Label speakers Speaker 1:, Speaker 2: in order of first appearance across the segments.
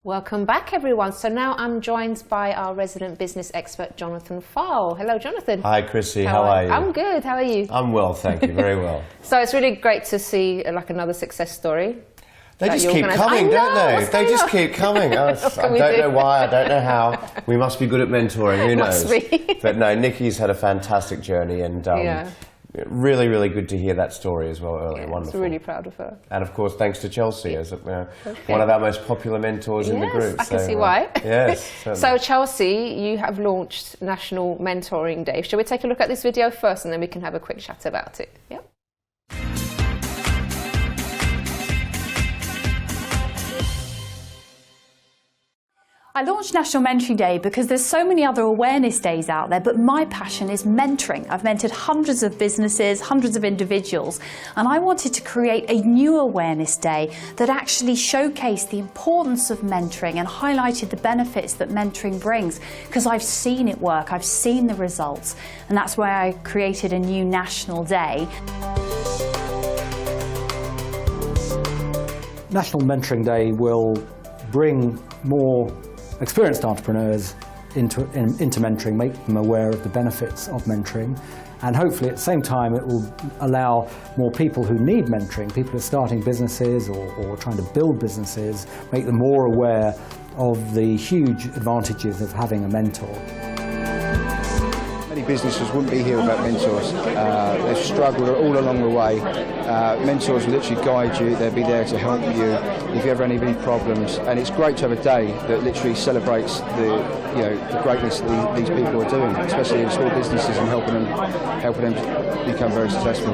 Speaker 1: Welcome back, everyone. So now I'm joined by our resident business expert, Jonathan Pfahl. Hello, Jonathan.
Speaker 2: Hi, Chrissy. How are you?
Speaker 1: I'm good. How are you?
Speaker 2: I'm well, thank you. Very well.
Speaker 1: So it's really great to see like another success story.
Speaker 2: They just keep coming, don't they? They just keep coming. I don't know why, I don't know how. We must be good at mentoring, who knows?
Speaker 1: Must be.
Speaker 2: But no, Nikki's had a fantastic journey, and really, really good to hear that story as well earlier.
Speaker 1: Yeah,
Speaker 2: wonderful.
Speaker 1: I'm really proud of her.
Speaker 2: And of course, thanks to Chelsey as one of our most popular mentors in the group.
Speaker 1: I can see why.
Speaker 2: Yes.
Speaker 1: So Chelsey, you have launched National Mentoring Day. Shall we take a look at this video first, and then we can have a quick chat about it? Yep.
Speaker 3: I launched National Mentoring Day because there's so many other awareness days out there, but my passion is mentoring. I've mentored hundreds of businesses, hundreds of individuals, and I wanted to create a new awareness day that actually showcased the importance of mentoring and highlighted the benefits that mentoring brings, because I've seen it work, I've seen the results, and that's why I created a new National Day.
Speaker 4: National Mentoring Day will bring more experienced entrepreneurs into mentoring, make them aware of the benefits of mentoring, and hopefully at the same time it will allow more people who need mentoring, people who are starting businesses or trying to build businesses, make them more aware of the huge advantages of having a mentor.
Speaker 5: Many businesses wouldn't be here without mentors. They've struggled all along the way. Mentors will literally guide you, they'll be there to help you if you ever have any problems. And it's great to have a day that literally celebrates the greatness that these people are doing, especially in small businesses, and helping them become very successful.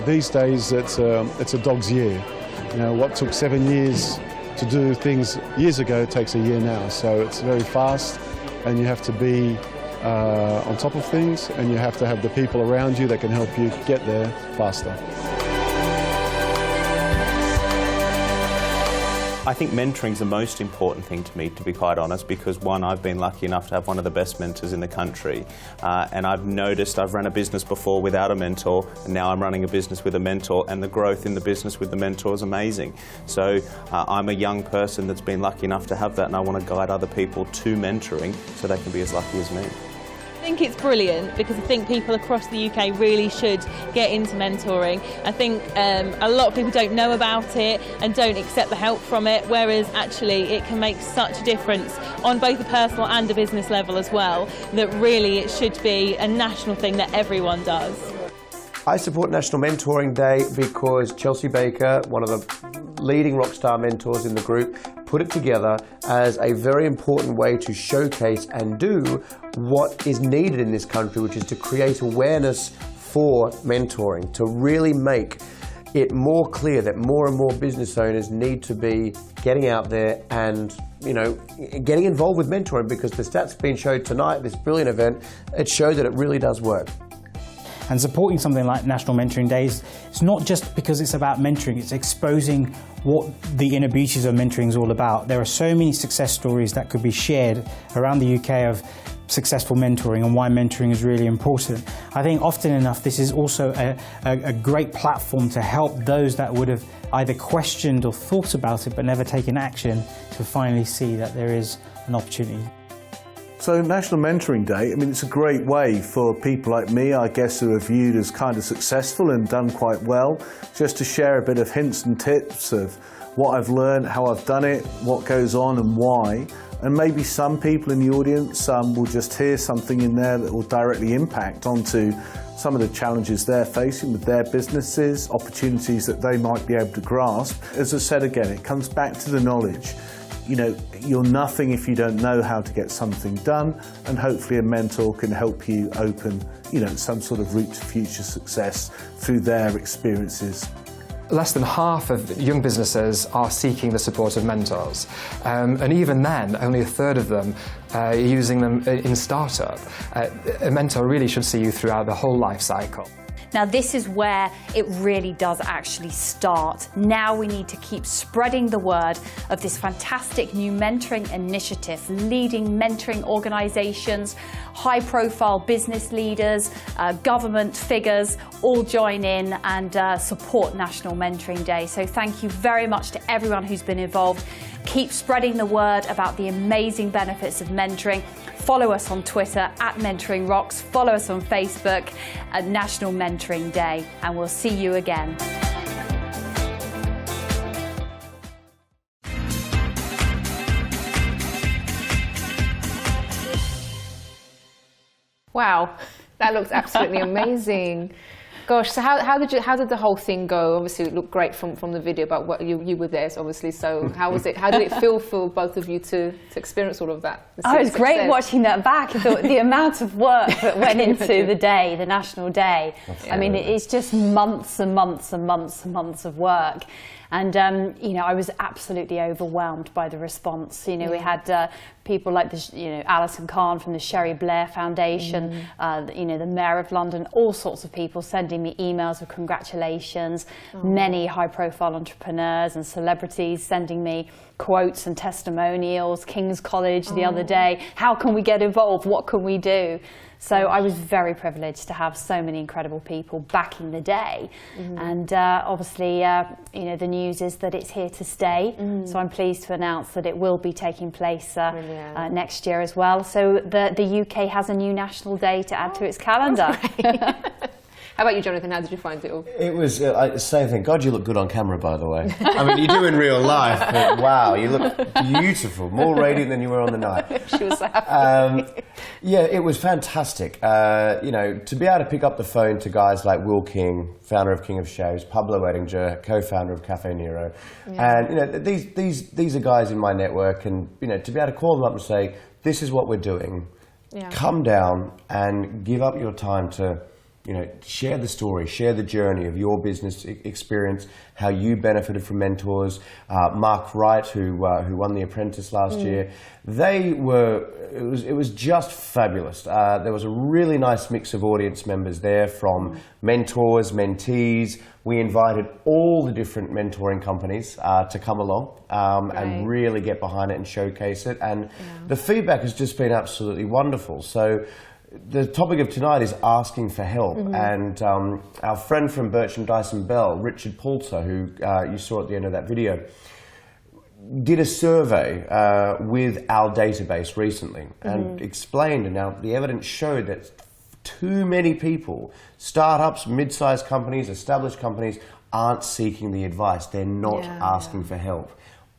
Speaker 6: These days it's a dog's year. What took 7 years to do things years ago takes a year now. So it's very fast, and you have to be on top of things, and you have to have the people around you that can help you get there faster.
Speaker 7: I think mentoring is the most important thing to me, to be quite honest, because one, I've been lucky enough to have one of the best mentors in the country, and I've noticed I've run a business before without a mentor, and now I'm running a business with a mentor, and the growth in the business with the mentor is amazing. So I'm a young person that's been lucky enough to have that, and I want to guide other people to mentoring so they can be as lucky as me.
Speaker 8: I think it's brilliant because I think people across the UK really should get into mentoring. I think a lot of people don't know about it and don't accept the help from it, whereas actually it can make such a difference on both a personal and a business level as well, that really it should be a national thing that everyone does.
Speaker 2: I support National Mentoring Day because Chelsey Baker, one of the leading Rockstar mentors in the group, put it together as a very important way to showcase and do what is needed in this country, which is to create awareness for mentoring, to really make it more clear that more and more business owners need to be getting out there and getting involved with mentoring, because the stats being showed tonight, this brilliant event, it showed that it really does work.
Speaker 9: And supporting something like National Mentoring Days, it's not just because it's about mentoring, it's exposing what the inner beauties of mentoring is all about. There are so many success stories that could be shared around the UK of successful mentoring and why mentoring is really important. I think often enough this is also a great platform to help those that would have either questioned or thought about it but never taken action, to finally see that there is an opportunity.
Speaker 10: So National Mentoring Day, it's a great way for people like me, I guess, who are viewed as kind of successful and done quite well, just to share a bit of hints and tips of what I've learned, how I've done it, what goes on and why. And maybe some people in the audience will just hear something in there that will directly impact onto some of the challenges they're facing with their businesses, opportunities that they might be able to grasp. As I said again, it comes back to the knowledge. You're nothing if you don't know how to get something done, and hopefully a mentor can help you open, some sort of route to future success through their experiences.
Speaker 11: Less than half of young businesses are seeking the support of mentors, and even then, only a third of them are using them in startup. A mentor really should see you throughout the whole life cycle.
Speaker 3: Now this is where it really does actually start. Now we need to keep spreading the word of this fantastic new mentoring initiative, leading mentoring organisations, high-profile business leaders, government figures, all join in and support National Mentoring Day. So thank you very much to everyone who's been involved. Keep spreading the word about the amazing benefits of mentoring. Follow us on Twitter @MentoringRocks. Follow us on Facebook at National Mentoring Day, and we'll see you again.
Speaker 1: Wow, that looks absolutely amazing. Gosh, so how did the whole thing go? Obviously, it looked great from the video, but what you were there, obviously. So how was it? How did it feel for both of you to experience all of that?
Speaker 3: Oh, it was great watching that back. I thought the amount of work that went into the day, the National Day. I mean, it's just months and months and months and months of work. And, you know, I was absolutely overwhelmed by the response. You know, we had people like, Alison Kahn from the Sherry Blair Foundation, you know, the Mayor of London, all sorts of people sending me emails of congratulations, many high-profile entrepreneurs and celebrities sending me quotes and testimonials, King's College the other day, how can we get involved, what can we do? So I was very privileged to have so many incredible people backing the day. And obviously, you know, the news is that it's here to stay. So I'm pleased to announce that it will be taking place next year as well. So the UK has a new National Day to add to its calendar.
Speaker 1: How about you, Jonathan? How did you find it all?
Speaker 2: It was same thing. God, you look good on camera, by the way. I mean, you do in real life, but wow, you look beautiful. More radiant than you were on the night.
Speaker 1: She was so happy.
Speaker 2: Yeah, it was fantastic. You know, to be able to pick up the phone to guys like Will King, founder of King of Shows, Pablo Edinger, co-founder of Cafe Nero, and you know, these are guys in my network, and you know, to be able to call them up and say, "This is what we're doing. Come down and give up your time to." You know, share the story, share the journey of your business experience, how you benefited from mentors. Mark Wright, who won The Apprentice last year, it was just fabulous. There was a really nice mix of audience members there, from mentors, mentees. We invited all the different mentoring companies to come along and really get behind it and showcase it. And the feedback has just been absolutely wonderful. So the topic of tonight is asking for help, and our friend from Birch and Dyson Bell, Richard Poulter, who you saw at the end of that video, did a survey with our database recently and explained, and now the evidence showed that too many people, startups, mid-sized companies, established companies, aren't seeking the advice. They're not asking for help.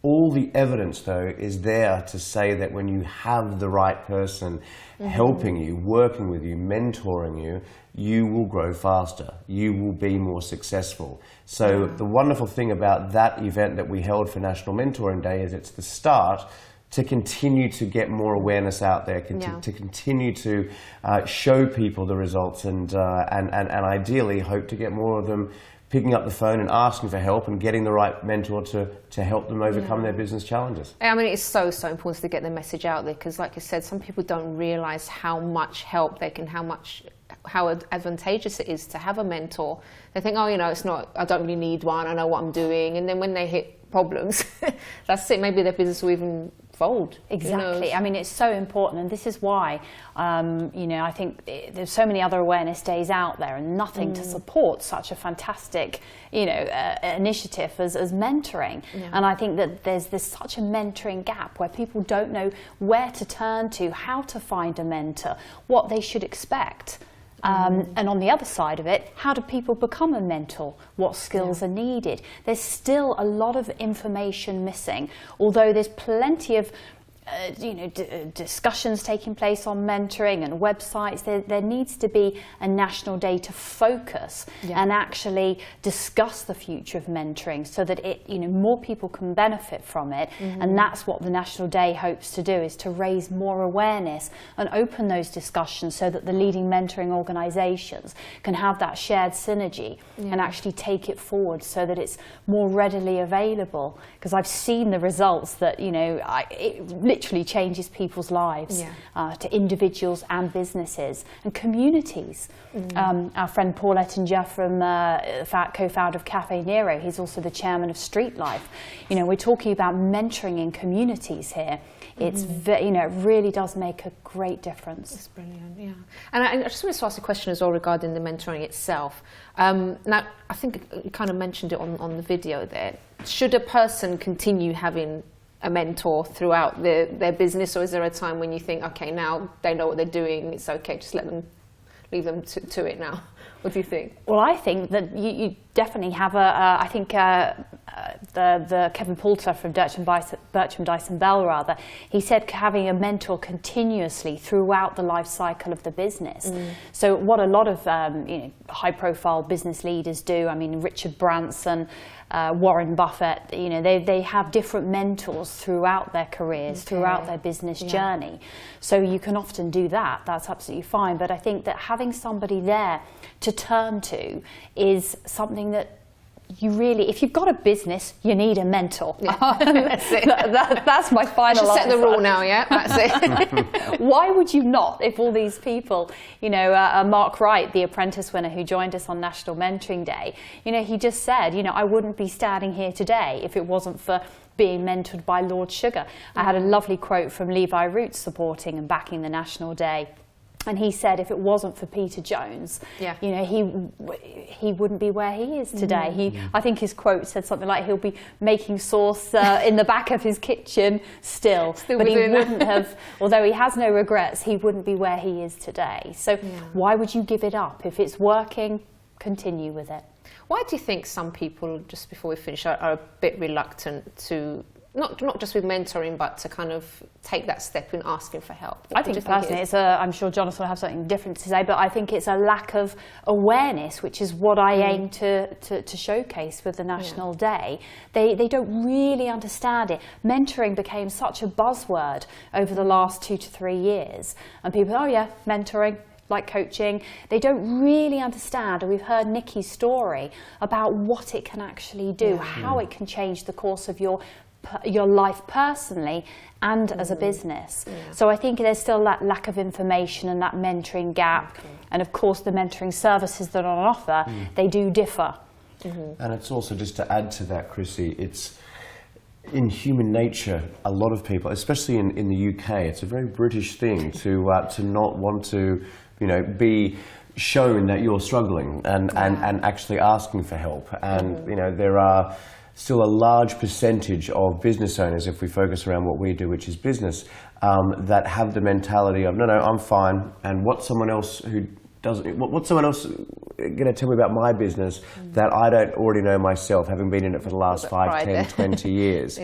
Speaker 2: All the evidence, though, is there to say that when you have the right person helping you, working with you, mentoring you, you will grow faster. You will be more successful. So the wonderful thing about that event that we held for National Mentoring Day is it's the start to continue to get more awareness out there, to continue to show people the results, and ideally hope to get more of them picking up the phone and asking for help and getting the right mentor to help them overcome their business challenges.
Speaker 1: I mean, it's so important to get the message out there, because like you said, some people don't realise how much help they can, how advantageous it is to have a mentor. They think, oh, you know, I don't really need one, I know what I'm doing. And then when they hit problems, that's it, maybe their business will even fold.
Speaker 3: Exactly. I mean, it's so important, and this is why, you know, I think there's so many other awareness days out there, and nothing to support such a fantastic, you know, initiative as mentoring. And I think that there's such a mentoring gap where people don't know where to turn to, how to find a mentor, what they should expect. And on the other side of it, how do people become a mentor? What skills are needed? There's still a lot of information missing, although there's plenty of discussions taking place on mentoring and websites. There needs to be a national day to focus and actually discuss the future of mentoring, so that more people can benefit from it. And that's what the National Day hopes to do, is to raise more awareness and open those discussions so that the leading mentoring organisations can have that shared synergy and actually take it forward so that it's more readily available. Because I've seen the results that, it literally changes people's lives, to individuals and businesses and communities. Our friend Paul Ettinger, from co-founder of Cafe Nero, he's also the chairman of Street Life. We're talking about mentoring in communities here. It's it really does make a great difference.
Speaker 1: It's brilliant, yeah. And I just wanted to ask a question as well regarding the mentoring itself. Now, I think you kind of mentioned it on the video there. Should a person continue having a mentor throughout their business, or is there a time when you think, okay, now they know what they're doing, it's okay, just leave them to it now? What do you think?
Speaker 3: Well, I think that you definitely have I think the Kevin Poulter from Bertram Dyson Bell, rather, he said having a mentor continuously throughout the life cycle of the business. So what a lot of high-profile business leaders do, I mean, Richard Branson, Warren Buffett, they have different mentors throughout their careers, throughout their business journey. So you can often do that. That's absolutely fine. But I think that having somebody there to turn to is something that you really, if you've got a business, you need a mentor.
Speaker 1: That's it.
Speaker 3: That's my final answer.
Speaker 1: Just set the rule now, yeah? That's it.
Speaker 3: Why would you not, if all these people, Mark Wright, the apprentice winner who joined us on National Mentoring Day, he just said, I wouldn't be standing here today if it wasn't for being mentored by Lord Sugar. I had a lovely quote from Levi Roots supporting and backing the National Day. And he said if it wasn't for Peter Jones, he wouldn't be where he is today. I think his quote said something like he'll be making sauce in the back of his kitchen still but he wouldn't have, although he has no regrets, he wouldn't be where he is today. So why would you give it up? If it's working, continue with it.
Speaker 1: Why do you think some people, just before we finish, are a bit reluctant to, not just with mentoring, but to kind of take that step in asking for help?
Speaker 3: I think personally, I'm sure Jonathan will have something different to say, but I think it's a lack of awareness, which is what I aim to showcase with the National Day. They don't really understand it. Mentoring became such a buzzword over the last 2 to 3 years, and people, oh yeah, mentoring, like coaching. They don't really understand, and we've heard Nikki's story about what it can actually do, how it can change the course of your life personally and as a business. So I think there's still that lack of information and that mentoring gap. And of course the mentoring services that are on offer, they do differ.
Speaker 2: And it's also, just to add to that, Chrissy, it's in human nature, a lot of people, especially in the UK, it's a very British thing to not want to be shown that you're struggling and actually asking for help. And there are still a large percentage of business owners, if we focus around what we do, which is business, that have the mentality of, no, I'm fine, and what's someone else going to tell me about my business that I don't already know myself, having been in it for the last 5, 10, 20 years.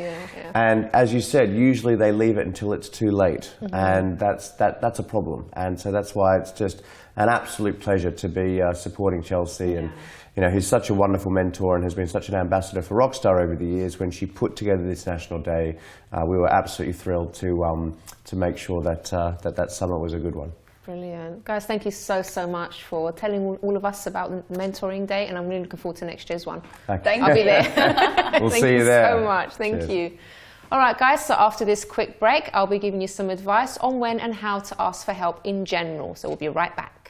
Speaker 2: And as you said, usually they leave it until it's too late, and that's a problem. And so that's why it's just an absolute pleasure to be supporting Chelsey, and who's such a wonderful mentor and has been such an ambassador for Rockstar over the years. When she put together this National Day, we were absolutely thrilled to make sure that that summit was a good one.
Speaker 1: Brilliant. Guys, thank you so much for telling all of us about the Mentoring Day, and I'm really looking forward to next year's one.
Speaker 3: Thank
Speaker 1: I'll be there.
Speaker 2: We'll see you there.
Speaker 1: Thank you so much. Thank you. All right, guys, so after this quick break, I'll be giving you some advice on when and how to ask for help in general. So we'll be right back.